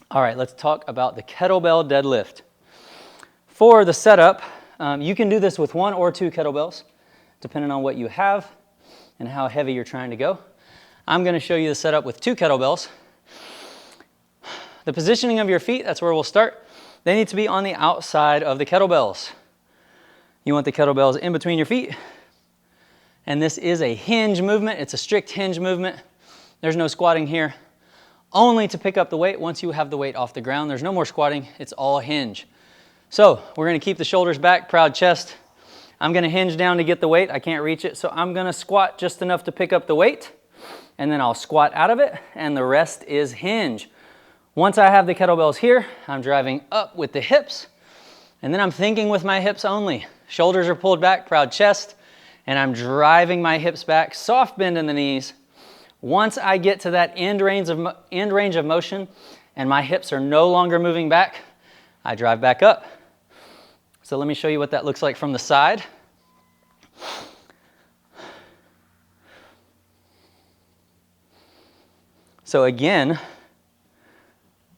All right, let's talk about the kettlebell deadlift. For the setup, you can do this with 1 or 2 kettlebells, depending on what you have and how heavy you're trying to go. I'm going to show you the setup with 2 kettlebells. The positioning of your feet, that's where we'll start. They need to be on the outside of the kettlebells. You want the kettlebells in between your feet. And this is a hinge movement. It's a strict hinge movement. There's no squatting here. Only to pick up the weight once you have the weight off the ground. There's no more squatting. It's all hinge. So we're going to keep the shoulders back, proud chest. I'm going to hinge down to get the weight. I can't reach it, so I'm going to squat just enough to pick up the weight. And then I'll squat out of it, and the rest is hinge. Once I have the kettlebells here, I'm driving up with the hips, and then I'm thinking with my hips only. Shoulders are pulled back, proud chest, and I'm driving my hips back, soft bend in the knees. Once I get to that end range of motion and my hips are no longer moving back, I drive back up. So let me show you what that looks like from the side. So again,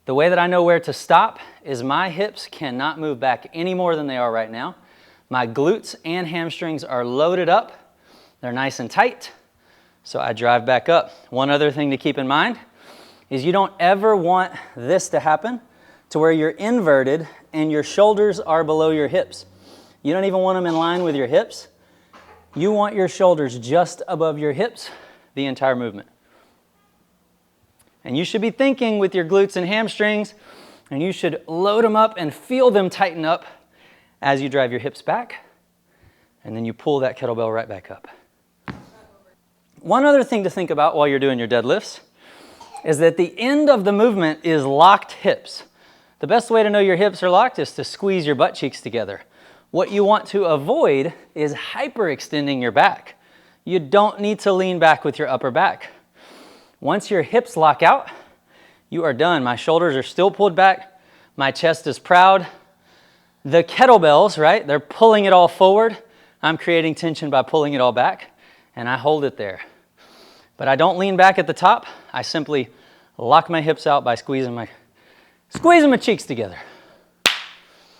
the way that I know where to stop is my hips cannot move back any more than they are right now. My glutes and hamstrings are loaded up. They're nice and tight. So I drive back up. One other thing to keep in mind is you don't ever want this to happen to where you're inverted and your shoulders are below your hips. You don't even want them in line with your hips. You want your shoulders just above your hips the entire movement. And you should be thinking with your glutes and hamstrings, and you should load them up and feel them tighten up as you drive your hips back, and then you pull that kettlebell right back up. One other thing to think about while you're doing your deadlifts is that the end of the movement is locked hips. The best way to know your hips are locked is to squeeze your butt cheeks together. What you want to avoid is hyperextending your back. You don't need to lean back with your upper back. Once your hips lock out, you are done. My shoulders are still pulled back. My chest is proud. The kettlebells, right, they're pulling it all forward. I'm creating tension by pulling it all back, and I hold it there. But I don't lean back at the top. I simply lock my hips out by squeezing my cheeks together.